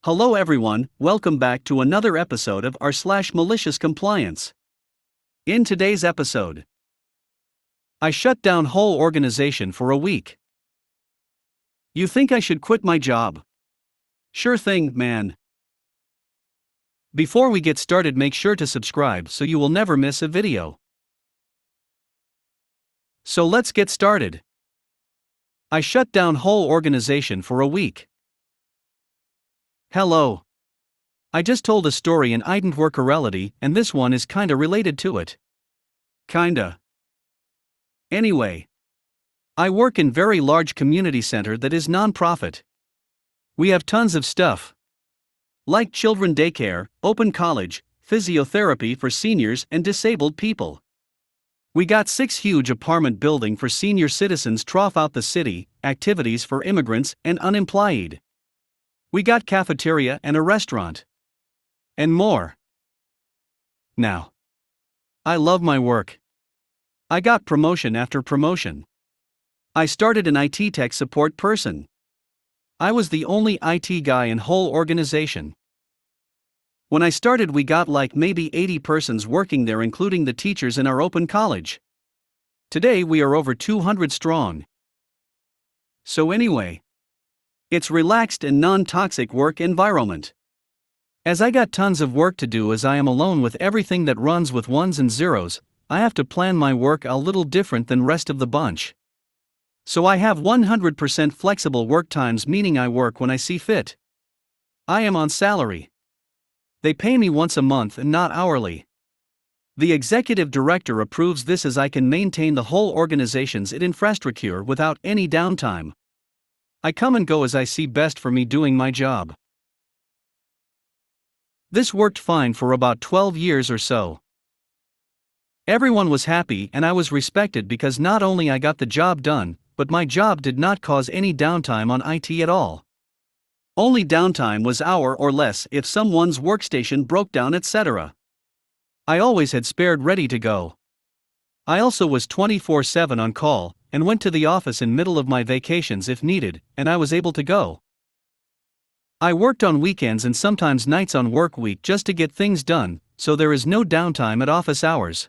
Hello everyone, welcome back to another episode of r/MaliciousCompliance. In today's episode, I shut down whole organization for a week. You think I should quit my job? Sure thing, man. Before we get started, make sure to subscribe so you will never miss a video. So let's get started. I shut down whole organization for a week. Hello. I just told a story in Ident Work Reality, and this one is kinda related to it. Kinda. Anyway. I work in very large community center that is non-profit. We have tons of stuff. Like children daycare, open college, physiotherapy for seniors and disabled people. We got 6 huge apartment building for senior citizens throughout the city, activities for immigrants and unemployed. We got cafeteria and a restaurant. And more. Now. I love my work. I got promotion after promotion. I started an IT tech support person. I was the only IT guy in whole organization. When I started, we got like maybe 80 persons working there, including the teachers in our open college. Today we are over 200 strong. So anyway. It's relaxed and non-toxic work environment. As I got tons of work to do, as I am alone with everything that runs with ones and zeros, I have to plan my work a little different than rest of the bunch. So I have 100% flexible work times, meaning I work when I see fit. I am on salary. They pay me once a month and not hourly. The executive director approves this, as I can maintain the whole organization's infrastructure without any downtime. I come and go as I see best for me doing my job. This worked fine for about 12 years or so. Everyone was happy and I was respected because not only I got the job done, but my job did not cause any downtime on IT at all. Only downtime was hour or less if someone's workstation broke down, etc. I always had spared ready to go. I also was 24/7 on call, and went to the office in middle of my vacations if needed, and I was able to go. I worked on weekends and sometimes nights on work week just to get things done, so there is no downtime at office hours.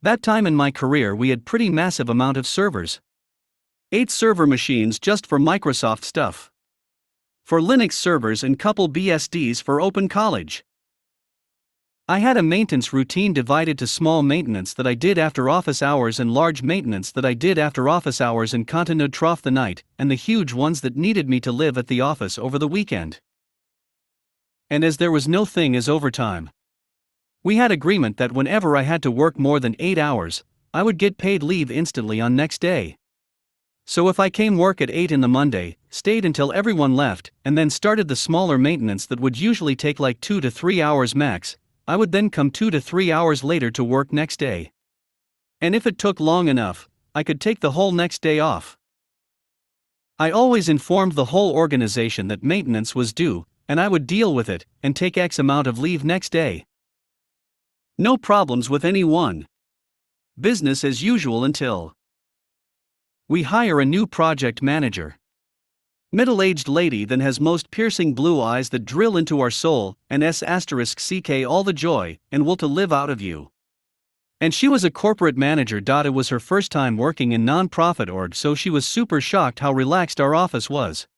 That time in my career we had pretty massive amount of servers. 8 server machines just for Microsoft stuff. For Linux servers and couple BSDs for open college. I had a maintenance routine divided to small maintenance that I did after office hours and large maintenance that I did after office hours and continued throughout the night, and the huge ones that needed me to live at the office over the weekend. And as there was no thing as overtime. We had agreement that whenever I had to work more than 8 hours, I would get paid leave instantly on next day. So if I came work at 8 in the Monday, stayed until everyone left, and then started the smaller maintenance that would usually take like 2 to 3 hours max, I would then come 2 to 3 hours later to work next day. And if it took long enough, I could take the whole next day off. I always informed the whole organization that maintenance was due, and I would deal with it, and take X amount of leave next day. No problems with anyone. Business as usual until we hire a new project manager. Middle-aged lady that has most piercing blue eyes that drill into our soul, and *ck all the joy, and will to live out of you. And she was a corporate manager. It was her first time working in non-profit org, so she was super shocked how relaxed our office was.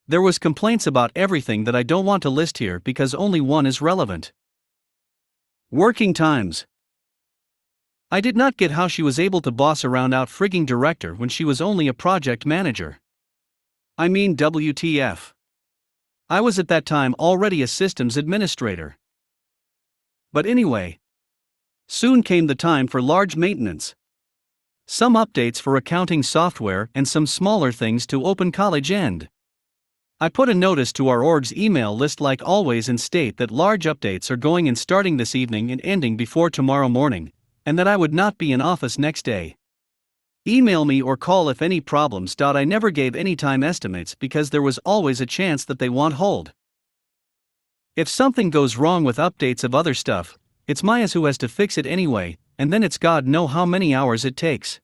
There was complaints about everything that I don't want to list here because only one is relevant. Working times. I did not get how she was able to boss around out frigging director when she was only a project manager. I mean, WTF. I was at that time already a systems administrator. But anyway. Soon came the time for large maintenance. Some updates for accounting software and some smaller things to open college end. I put a notice to our org's email list like always and state that large updates are going and starting this evening and ending before tomorrow morning, and that I would not be in office next day. Email me or call if any problems. I never gave any time estimates because there was always a chance that they won't hold. If something goes wrong with updates of other stuff, it's Maya's who has to fix it anyway, and then it's God know how many hours it takes.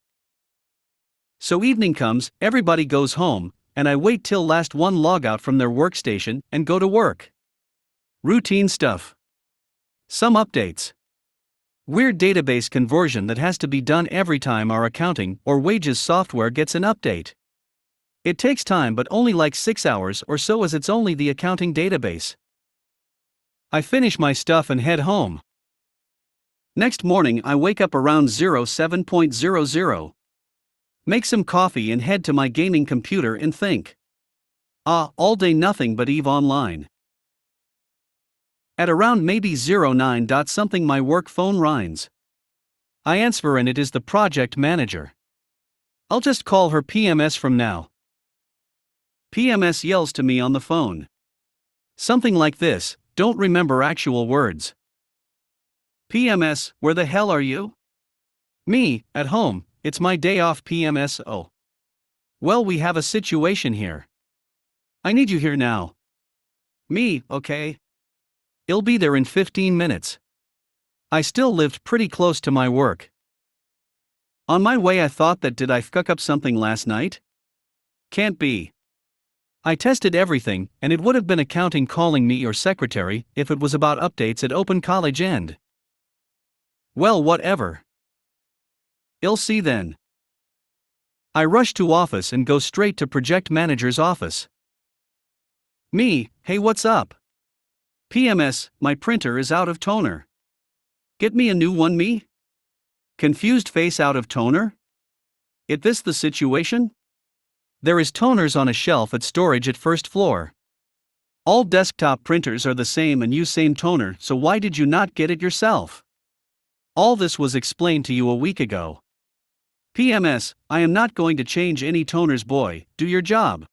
So evening comes, everybody goes home, and I wait till last one log out from their workstation and go to work. Routine stuff. Some updates. Weird database conversion that has to be done every time our accounting or wages software gets an update. It takes time, but only like 6 hours or so, as it's only the accounting database. I finish my stuff and head home. Next morning I wake up around 07:00. Make some coffee and head to my gaming computer and think. All day nothing but EVE Online. At around maybe 09 something my work phone rings. I answer and it is the project manager. I'll just call her PMS from now. PMS yells to me on the phone. Something like this, don't remember actual words. PMS, where the hell are you? Me, at home, it's my day off. PMS, oh. Well, we have a situation here. I need you here now. Me, okay. I'll be there in 15 minutes. I still lived pretty close to my work. On my way I thought that did I fuck up something last night? Can't be. I tested everything, and it would have been accounting calling me or secretary if it was about updates at Open College End. Well, whatever. I'll see then. I rush to office and go straight to project manager's office. Me, hey, what's up? PMS, my printer is out of toner. Get me a new one, me? Confused face, out of toner? Is this the situation? There is toners on a shelf at storage at first floor. All desktop printers are the same and use same toner, so why did you not get it yourself? All this was explained to you a week ago. PMS, I am not going to change any toners, boy, do your job.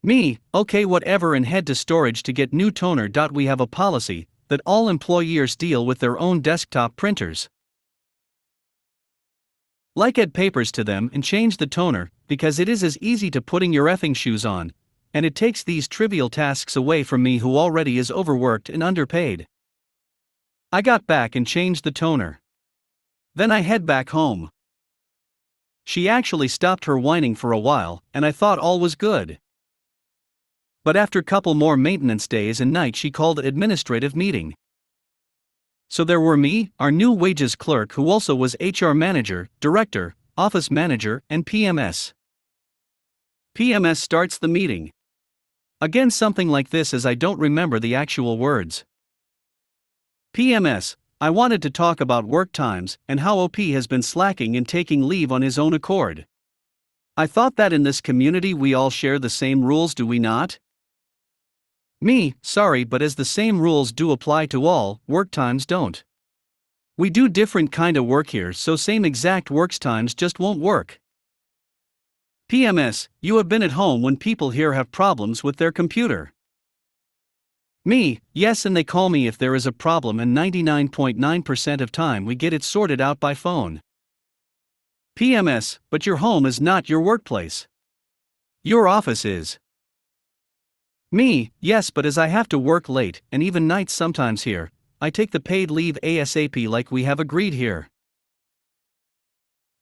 Me, okay, whatever, and head to storage to get new toner. We have a policy that all employees deal with their own desktop printers. Like, add papers to them and change the toner, because it is as easy to putting your effing shoes on, and it takes these trivial tasks away from me who already is overworked and underpaid. I got back and changed the toner. Then I head back home. She actually stopped her whining for a while, and I thought all was good. But after couple more maintenance days and night she called administrative meeting. So there were me, our new wages clerk who also was HR manager, director, office manager, and PMS. PMS starts the meeting. Again something like this, as I don't remember the actual words. PMS, I wanted to talk about work times and how OP has been slacking and taking leave on his own accord. I thought that in this community we all share the same rules, do we not? Me, sorry, but as the same rules do apply to all, work times don't. We do different kind of work here, so same exact work times just won't work. PMS, you have been at home when people here have problems with their computer. Me, yes, and they call me if there is a problem, and 99.9% of time we get it sorted out by phone. PMS, but your home is not your workplace. Your office is. Me, yes, but as I have to work late, and even nights sometimes here, I take the paid leave ASAP like we have agreed here.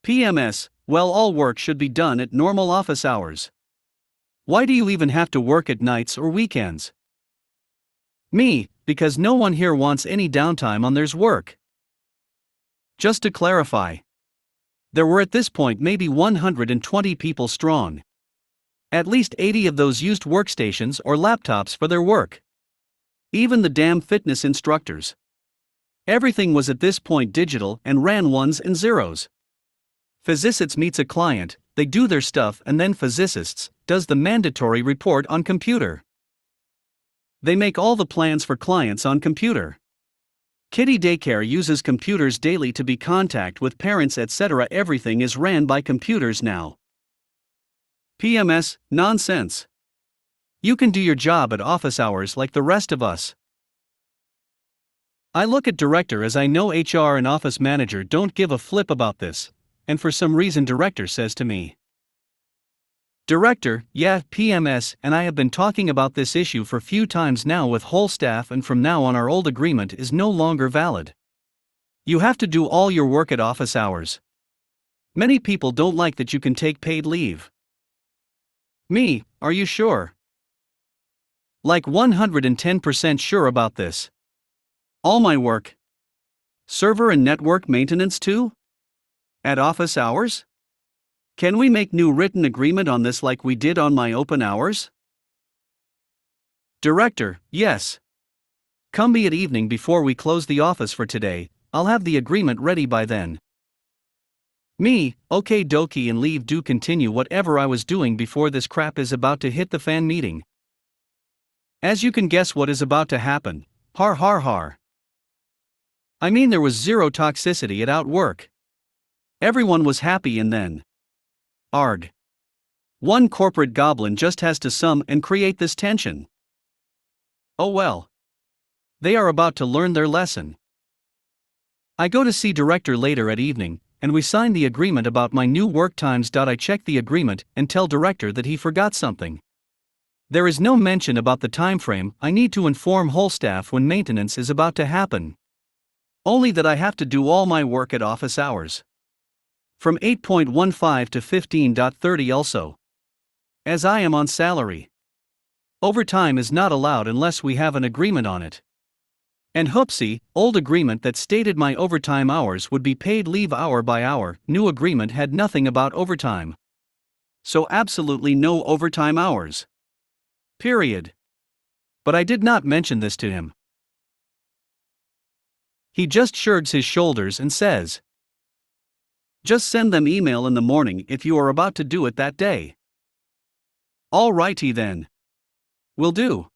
PMS, well, all work should be done at normal office hours. Why do you even have to work at nights or weekends? Me, because no one here wants any downtime on their work. Just to clarify, there were at this point maybe 120 people strong. At least 80 of those used workstations or laptops for their work. Even the damn fitness instructors. Everything was at this point digital and ran ones and zeros. Physicists meets a client, they do their stuff, and then physicists does the mandatory report on computer. They make all the plans for clients on computer. Kiddie daycare uses computers daily to be contact with parents, etc. Everything is ran by computers now. PMS, nonsense. You can do your job at office hours like the rest of us. I look at director, as I know HR and office manager don't give a flip about this, and for some reason director says to me, Director, yeah, PMS and I have been talking about this issue for few times now with whole staff, and from now on our old agreement is no longer valid. You have to do all your work at office hours. Many people don't like that you can take paid leave. Me, are you sure? Like 110% sure about this. All my work. Server and network maintenance too? At office hours? Can we make new written agreement on this like we did on my open hours? Director, yes. Come be at evening before we close the office for today, I'll have the agreement ready by then. Me, okay dokie, and leave do continue whatever I was doing before this crap is about to hit the fan meeting. As you can guess what is about to happen, har har har. I mean there was zero toxicity at work. Everyone was happy and then. Arg. One corporate goblin just has to sum and create this tension. Oh well. They are about to learn their lesson. I go to see director later at evening, and we sign the agreement about my new work times. I check the agreement and tell director that he forgot something. There is no mention about the time frame I need to inform whole staff when maintenance is about to happen. Only that I have to do all my work at office hours. From 8.15 to 15.30 also. As I am on salary. Overtime is not allowed unless we have an agreement on it. And whoopsie, old agreement that stated my overtime hours would be paid leave hour by hour, new agreement had nothing about overtime. So absolutely no overtime hours. Period. But I did not mention this to him. He just shrugs his shoulders and says, just send them email in the morning if you are about to do it that day. All righty then. Will do.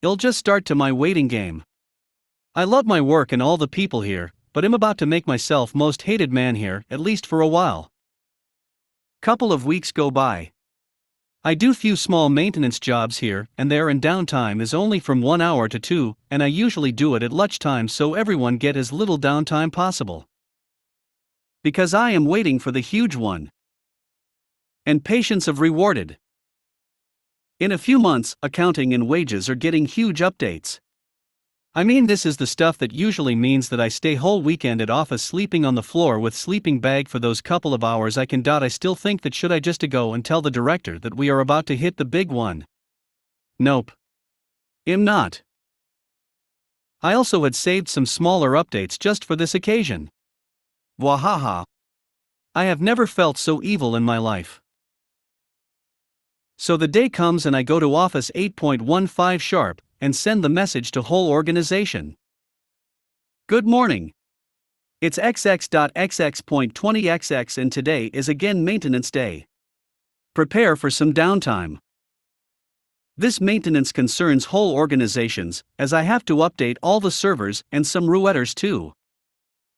I'll just start to my waiting game. I love my work and all the people here, but I'm about to make myself most hated man here, at least for a while. Couple of weeks go by. I do few small maintenance jobs here and there, and downtime is only from 1 hour to 2, and I usually do it at lunchtime so everyone get as little downtime possible. Because I am waiting for the huge one. And patience of rewarded. In a few months, accounting and wages are getting huge updates. I mean, this is the stuff that usually means that I stay whole weekend at office sleeping on the floor with sleeping bag for those couple of hours I can. I still think that should I just go and tell the director that we are about to hit the big one? Nope. I'm not. I also had saved some smaller updates just for this occasion. Wahaha. I have never felt so evil in my life. So the day comes and I go to office 8.15 sharp and send the message to whole organization. Good morning. It's XX.XX.20XX and today is again maintenance day. Prepare for some downtime. This maintenance concerns whole organizations, as I have to update all the servers and some routers too.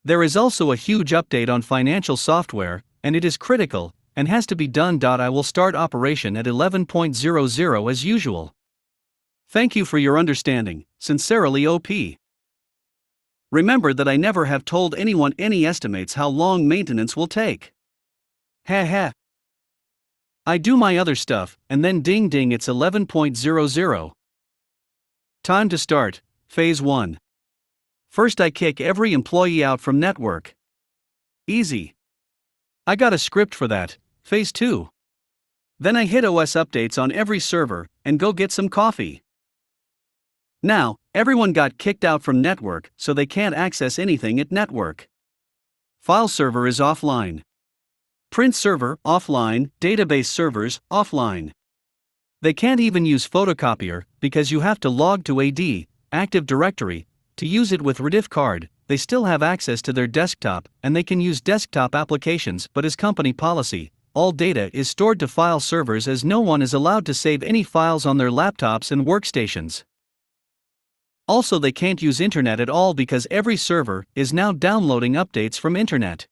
There is also a huge update on financial software, and it is critical, and has to be done. I will start operation at 11.00 as usual. Thank you for your understanding, sincerely OP. Remember that I never have told anyone any estimates how long maintenance will take. Heh. I do my other stuff, and then ding ding it's 11.00. Time to start, phase 1. First I kick every employee out from network. Easy. I got a script for that. Phase 2. Then I hit OS updates on every server, and go get some coffee. Now, everyone got kicked out from network, so they can't access anything at network. File server is offline. Print server, offline, database servers, offline. They can't even use photocopier, because you have to log to AD, Active Directory, to use it with Rediff card. They still have access to their desktop, and they can use desktop applications, but as company policy, all data is stored to file servers as no one is allowed to save any files on their laptops and workstations. Also they can't use internet at all because every server is now downloading updates from internet.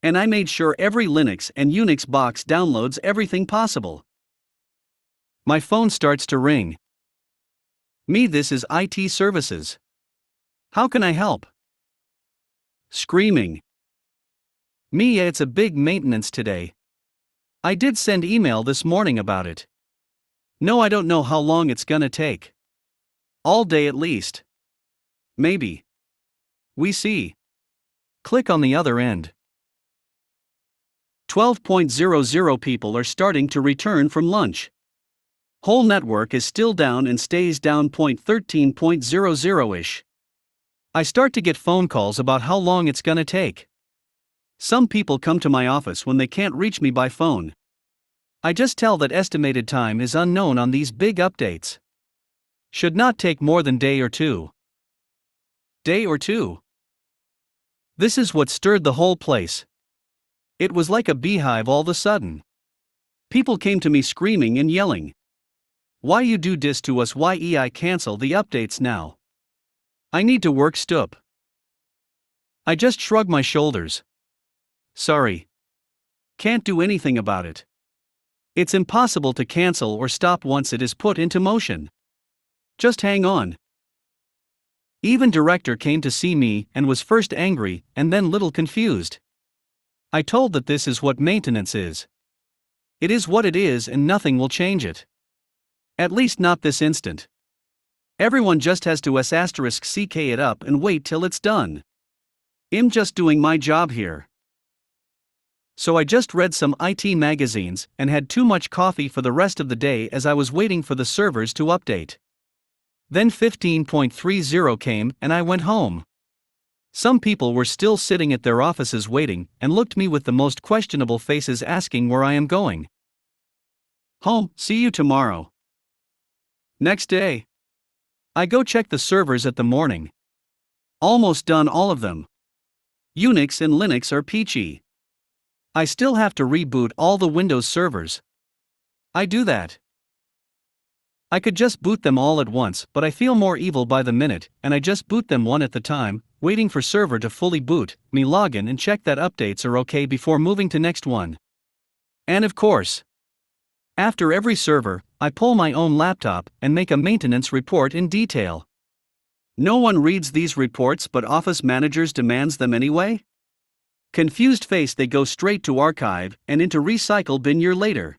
And I made sure every Linux and Unix box downloads everything possible. My phone starts to ring. Me, this is IT services. How can I help? Screaming. Me, it's a big maintenance today. I did send email this morning about it. No, I don't know how long it's gonna take. All day at least. Maybe. We see. Click on the other end. 12.00 people are starting to return from lunch. Whole network is still down and stays down 13.00-ish. I start to get phone calls about how long it's gonna take. Some people come to my office when they can't reach me by phone. I just tell that estimated time is unknown on these big updates. Should not take more than day or two. Day or two. This is what stirred the whole place. It was like a beehive all of a sudden. People came to me screaming and yelling. Why you do this to us? Why I cancel the updates now? I need to work stup. I just shrug my shoulders. Sorry. Can't do anything about it. It's impossible to cancel or stop once it is put into motion. Just hang on. Even director came to see me and was first angry and then little confused. I told that this is what maintenance is. It is what it is and nothing will change it. At least not this instant. Everyone just has to *CK it up and wait till it's done. I'm just doing my job here. So I just read some IT magazines and had too much coffee for the rest of the day as I was waiting for the servers to update. Then 15.30 came and I went home. Some people were still sitting at their offices waiting and looked me with the most questionable faces asking where I am going. Home, see you tomorrow. Next day. I go check the servers at the morning. Almost done all of them. Unix and Linux are peachy. I still have to reboot all the Windows servers. I do that. I could just boot them all at once, but I feel more evil by the minute, and I just boot them one at a time, waiting for server to fully boot, me log in and check that updates are okay before moving to next one. And of course, after every server, I pull my own laptop and make a maintenance report in detail. No one reads these reports, but office managers demands them anyway. Confused face, they go straight to archive and into recycle bin year later.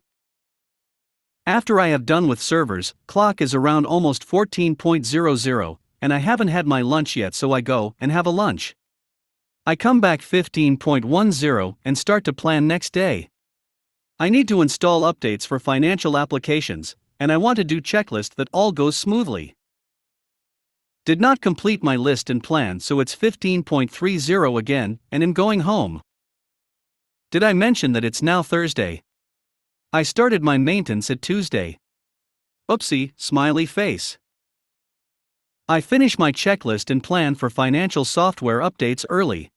After I have done with servers, clock is around almost 14.00, and I haven't had my lunch yet, so I go and have a lunch. I come back 15.10 and start to plan next day. I need to install updates for financial applications, and I want to do checklist that all goes smoothly. Did not complete my list and plan, so it's 15.30 again, and am going home. Did I mention that it's now Thursday? I started my maintenance at Tuesday. Oopsie, smiley face. I finish my checklist and plan for financial software updates early.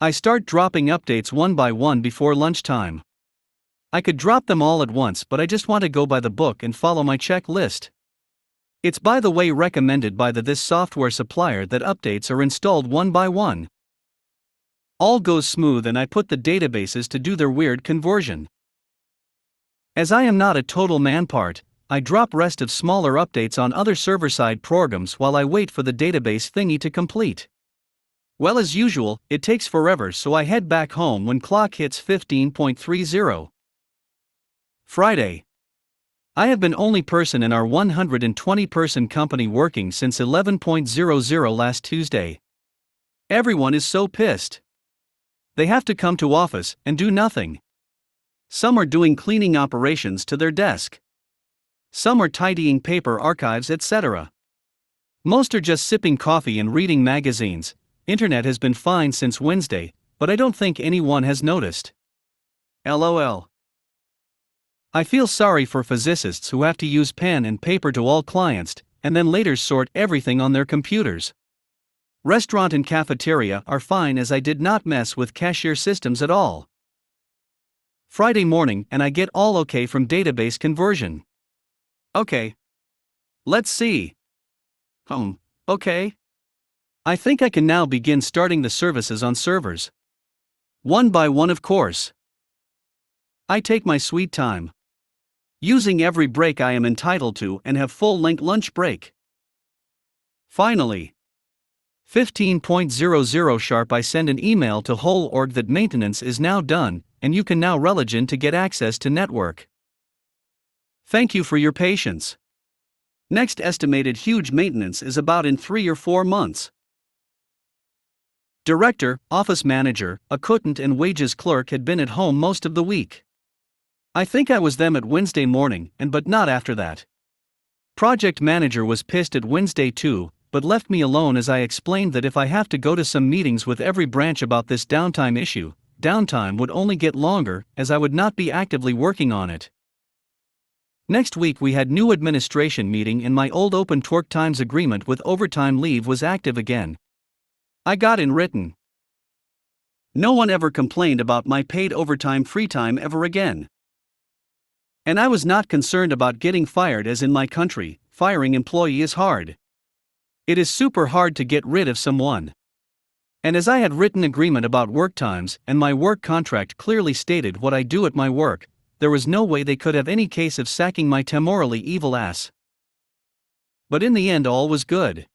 I start dropping updates one by one before lunchtime. I could drop them all at once, but I just want to go by the book and follow my checklist. It's by the way recommended by this software supplier that updates are installed one by one. All goes smooth and I put the databases to do their weird conversion. As I am not a total manpart, I drop rest of smaller updates on other server-side programs while I wait for the database thingy to complete. Well, as usual, it takes forever, so I head back home when clock hits 15.30. Friday. I have been only person in our 120-person company working since 11.00 last Tuesday. Everyone is so pissed. They have to come to office and do nothing. Some are doing cleaning operations to their desk. Some are tidying paper archives, etc. Most are just sipping coffee and reading magazines. Internet has been fine since Wednesday, but I don't think anyone has noticed. LOL. I feel sorry for physicists who have to use pen and paper to all clients, and then later sort everything on their computers. Restaurant and cafeteria are fine as I did not mess with cashier systems at all. Friday morning and I get all okay from database conversion. Okay. Let's see. Okay. I think I can now begin starting the services on servers. One by one, of course. I take my sweet time. Using every break I am entitled to and have full-length lunch break. Finally. 15.00 sharp I send an email to whole org that maintenance is now done, and you can now relogin to get access to network. Thank you for your patience. Next estimated huge maintenance is about in 3 or 4 months. Director, office manager, accountant and wages clerk had been at home most of the week. I think I was them at Wednesday morning, but not after that. Project manager was pissed at Wednesday too, but left me alone as I explained that if I have to go to some meetings with every branch about this downtime issue, downtime would only get longer as I would not be actively working on it. Next week we had new administration meeting and my old open torque times agreement with overtime leave was active again. I got in written. No one ever complained about my paid overtime free time ever again. And I was not concerned about getting fired, as in my country, firing employee is hard. It is super hard to get rid of someone. And as I had written agreement about work times and my work contract clearly stated what I do at my work, there was no way they could have any case of sacking my temporally evil ass. But in the end all was good.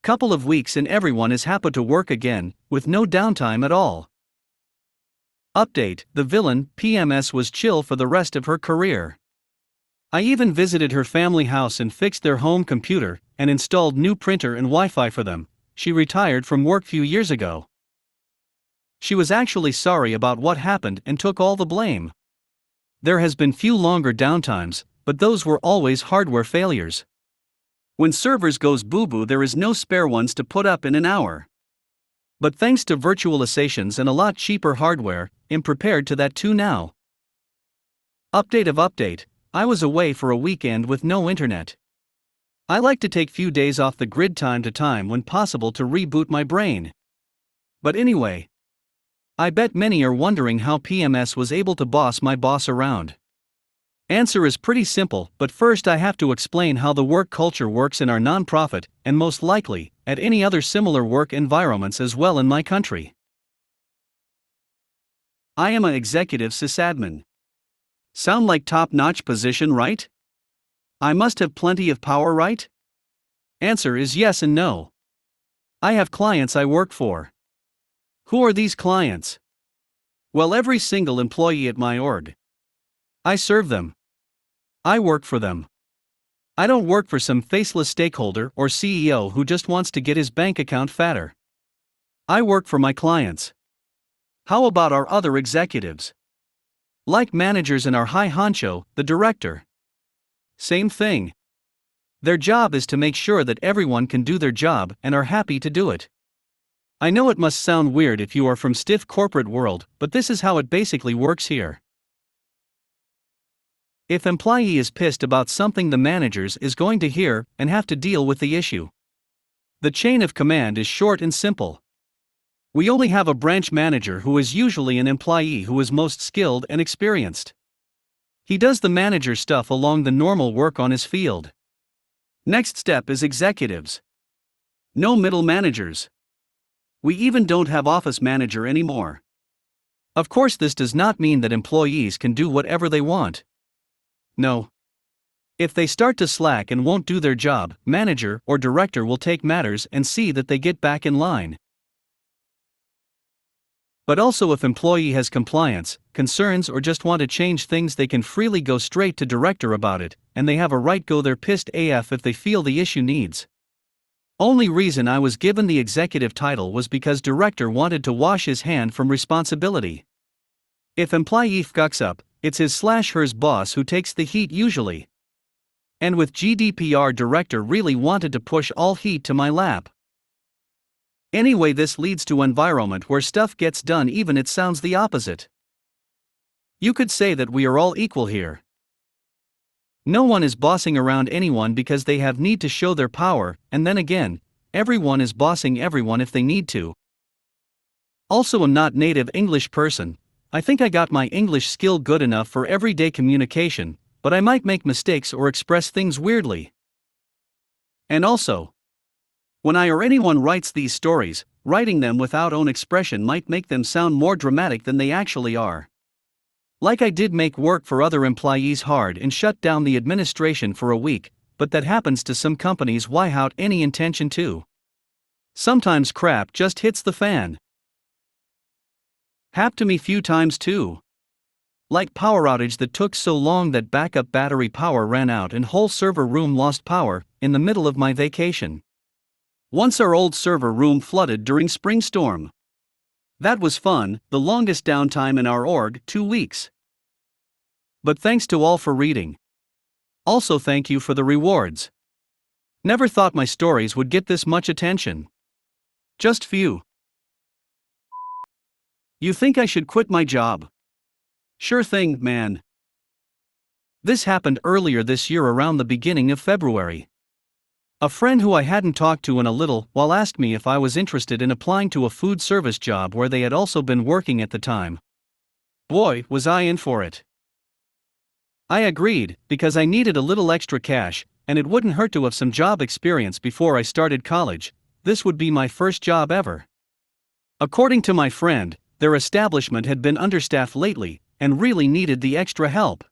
Couple of weeks and everyone is happy to work again, with no downtime at all. Update: the villain, PMS, was chill for the rest of her career. I even visited her family house and fixed their home computer, and installed new printer and Wi-Fi for them. She retired from work few years ago. She was actually sorry about what happened and took all the blame. There has been few longer downtimes, but those were always hardware failures. When servers goes boo-boo there is no spare ones to put up in an hour. But thanks to virtualizations and a lot cheaper hardware, I'm prepared to that too now. Update of update: I was away for a weekend with no internet. I like to take few days off the grid time to time when possible to reboot my brain. But anyway, I bet many are wondering how PMS was able to boss my boss around. Answer is pretty simple, but first I have to explain how the work culture works in our nonprofit, and most likely, at any other similar work environments as well in my country. I am an executive sysadmin. Sound like top-notch position, right? I must have plenty of power, right? Answer is yes and no. I have clients I work for. Who are these clients? Well, every single employee at my org. I serve them. I work for them. I don't work for some faceless stakeholder or CEO who just wants to get his bank account fatter. I work for my clients. How about our other executives? Like managers and our high honcho, the director. Same thing. Their job is to make sure that everyone can do their job and are happy to do it. I know it must sound weird if you are from stiff corporate world, but this is how it basically works here. If employee is pissed about something, the managers is going to hear and have to deal with the issue. The chain of command is short and simple. We only have a branch manager who is usually an employee who is most skilled and experienced. He does the manager stuff along the normal work on his field. Next step is executives. No middle managers. We even don't have office manager anymore. Of course, this does not mean that employees can do whatever they want. No. If they start to slack and won't do their job, manager or director will take matters and see that they get back in line. But also, if employee has compliance concerns or just want to change things, they can freely go straight to director about it, and they have a right go there pissed AF if they feel the issue needs. Only reason I was given the executive title was because director wanted to wash his hand from responsibility. If employee fucks up, it's his/hers boss who takes the heat usually. And with GDPR, director really wanted to push all heat to my lap. Anyway, this leads to environment where stuff gets done even it sounds the opposite. You could say that we are all equal here. No one is bossing around anyone because they have need to show their power, and then again, everyone is bossing everyone if they need to. Also, a not native English person. I think I got my English skill good enough for everyday communication, but I might make mistakes or express things weirdly. And also, when I or anyone writes these stories, writing them without own expression might make them sound more dramatic than they actually are. Like I did make work for other employees hard and shut down the administration for a week, but that happens to some companies without any intention to. Sometimes crap just hits the fan. Happened to me few times too. Like power outage that took so long that backup battery power ran out and whole server room lost power in the middle of my vacation. Once our old server room flooded during spring storm. That was fun, the longest downtime in our org, 2 weeks. But thanks to all for reading. Also thank you for the rewards. Never thought my stories would get this much attention. Just few. You think I should quit my job? Sure thing, man. This happened earlier this year around the beginning of February. A friend who I hadn't talked to in a little while asked me if I was interested in applying to a food service job where they had also been working at the time. Boy, was I in for it. I agreed, because I needed a little extra cash, and it wouldn't hurt to have some job experience before I started college. This would be my first job ever. According to my friend, their establishment had been understaffed lately, and really needed the extra help.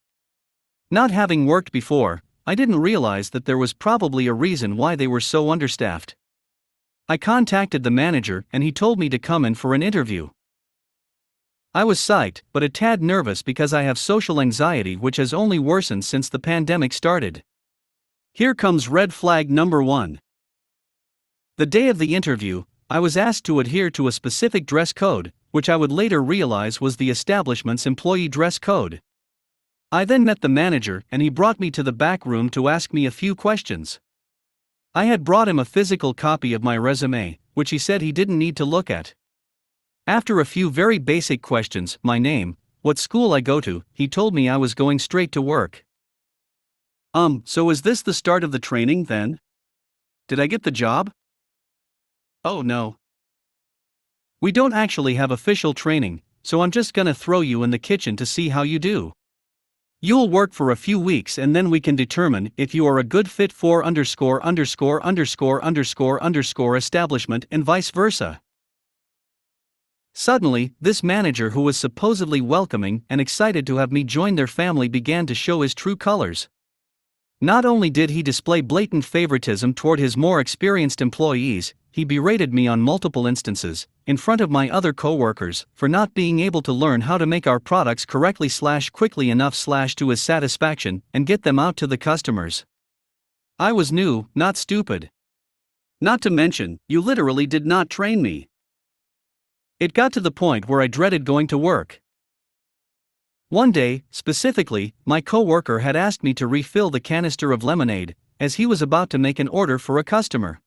Not having worked before, I didn't realize that there was probably a reason why they were so understaffed. I contacted the manager and he told me to come in for an interview. I was psyched, but a tad nervous because I have social anxiety which has only worsened since the pandemic started. Here comes red flag number 1. The day of the interview, I was asked to adhere to a specific dress code, which I would later realize was the establishment's employee dress code. I then met the manager and he brought me to the back room to ask me a few questions. I had brought him a physical copy of my resume, which he said he didn't need to look at. After a few very basic questions, my name, what school I go to, he told me I was going straight to work. So is this the start of the training then? Did I get the job? Oh no. We don't actually have official training, so I'm just gonna throw you in the kitchen to see how you do. You'll work for a few weeks and then we can determine if you are a good fit for _______ establishment and vice versa. Suddenly, this manager who was supposedly welcoming and excited to have me join their family began to show his true colors. Not only did he display blatant favoritism toward his more experienced employees, he berated me on multiple instances, in front of my other co-workers, for not being able to learn how to make our products correctly / quickly enough / to his satisfaction and get them out to the customers. I was new, not stupid. Not to mention, you literally did not train me. It got to the point where I dreaded going to work. One day, specifically, my co-worker had asked me to refill the canister of lemonade, as he was about to make an order for a customer.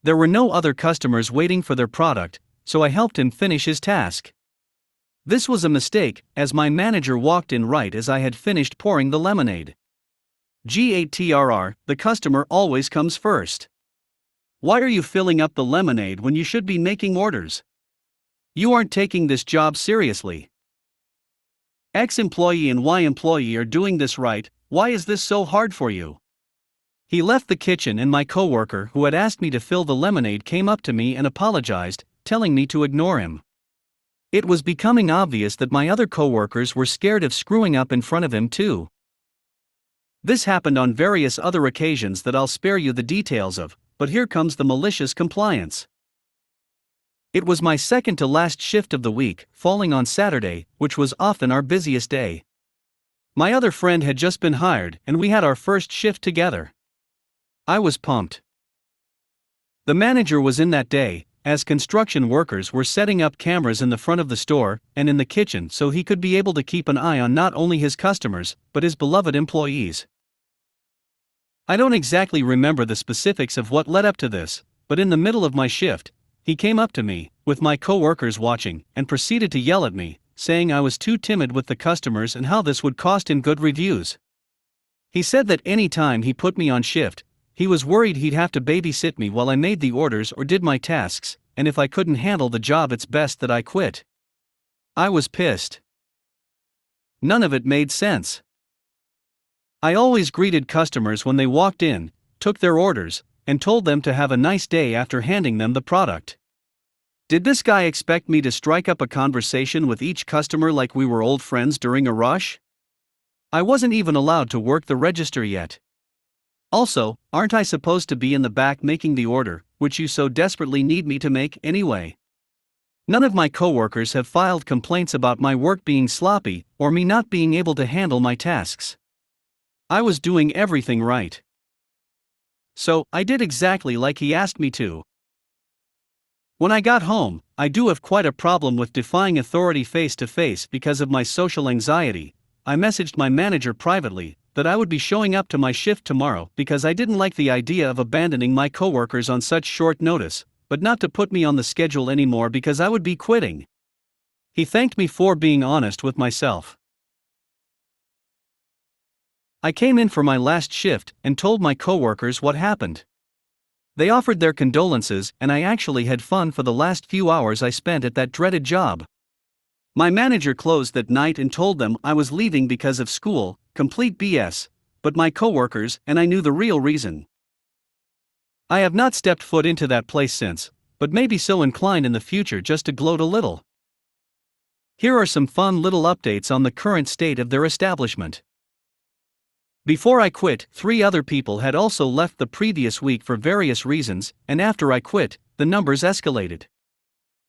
There were no other customers waiting for their product, so I helped him finish his task. This was a mistake, as my manager walked in right as I had finished pouring the lemonade. GATRR, the customer always comes first. Why are you filling up the lemonade when you should be making orders? You aren't taking this job seriously. X employee and Y employee are doing this right, why is this so hard for you? He left the kitchen and my coworker who had asked me to fill the lemonade came up to me and apologized, telling me to ignore him. It was becoming obvious that my other coworkers were scared of screwing up in front of him too. This happened on various other occasions that I'll spare you the details of, but here comes the malicious compliance. It was my second to last shift of the week, falling on Saturday, which was often our busiest day. My other friend had just been hired and we had our first shift together. I was pumped. The manager was in that day, as construction workers were setting up cameras in the front of the store and in the kitchen so he could be able to keep an eye on not only his customers, but his beloved employees. I don't exactly remember the specifics of what led up to this, but in the middle of my shift, he came up to me, with my co-workers watching, and proceeded to yell at me, saying I was too timid with the customers and how this would cost him good reviews. He said that any time he put me on shift, he was worried he'd have to babysit me while I made the orders or did my tasks, and if I couldn't handle the job it's best that I quit. I was pissed. None of it made sense. I always greeted customers when they walked in, took their orders, and told them to have a nice day after handing them the product. Did this guy expect me to strike up a conversation with each customer like we were old friends during a rush? I wasn't even allowed to work the register yet. Also, aren't I supposed to be in the back making the order, which you so desperately need me to make anyway? None of my coworkers have filed complaints about my work being sloppy or me not being able to handle my tasks. I was doing everything right. so I did exactly like he asked me to. When I got home, I do have quite a problem with defying authority face to face because of my social anxiety. I messaged my manager privately that I would be showing up to my shift tomorrow because I didn't like the idea of abandoning my coworkers on such short notice, but not to put me on the schedule anymore because I would be quitting. He thanked me for being honest with myself. I came in for my last shift and told my coworkers what happened. They offered their condolences, and I actually had fun for the last few hours I spent at that dreaded job. My manager closed that night and told them I was leaving because of school, complete BS, but my coworkers and I knew the real reason. I have not stepped foot into that place since, but may be so inclined in the future just to gloat a little. Here are some fun little updates on the current state of their establishment. Before I quit, 3 other people had also left the previous week for various reasons, and after I quit, the numbers escalated.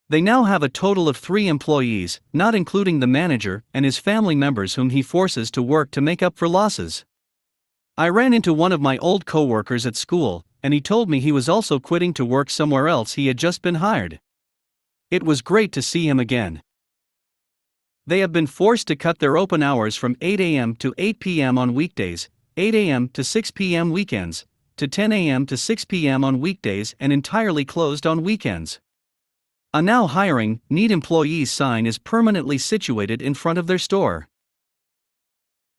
They now have a total of 3 employees, not including the manager and his family members whom he forces to work to make up for losses. I ran into one of my old coworkers at school, and he told me he was also quitting to work somewhere else he had just been hired. It was great to see him again. They have been forced to cut their open hours from 8 a.m. to 8 p.m. on weekdays, 8 a.m. to 6 p.m. weekends, to 10 a.m. to 6 p.m. on weekdays, and entirely closed on weekends. A now hiring, need employees sign is permanently situated in front of their store.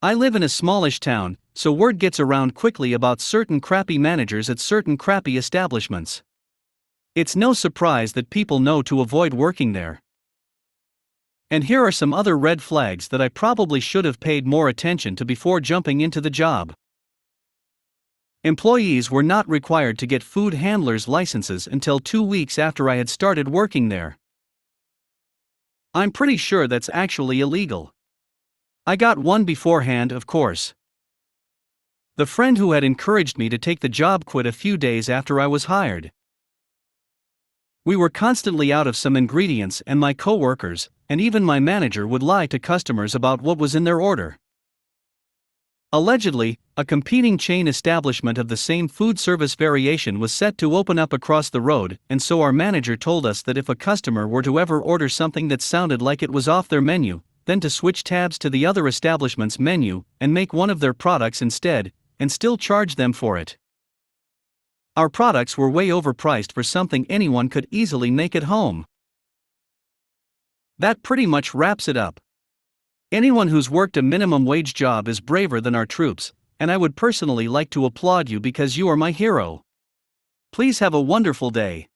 I live in a smallish town, so word gets around quickly about certain crappy managers at certain crappy establishments. It's no surprise that people know to avoid working there. And here are some other red flags that I probably should have paid more attention to before jumping into the job. Employees were not required to get food handlers' licenses until 2 weeks after I had started working there. I'm pretty sure that's actually illegal. I got one beforehand, of course. The friend who had encouraged me to take the job quit a few days after I was hired. We were constantly out of some ingredients, and my coworkers, and even my manager, would lie to customers about what was in their order. Allegedly, a competing chain establishment of the same food service variation was set to open up across the road, and so our manager told us that if a customer were to ever order something that sounded like it was off their menu, then to switch tabs to the other establishment's menu and make one of their products instead, and still charge them for it. Our products were way overpriced for something anyone could easily make at home. That pretty much wraps it up. Anyone who's worked a minimum wage job is braver than our troops, and I would personally like to applaud you because you are my hero. Please have a wonderful day.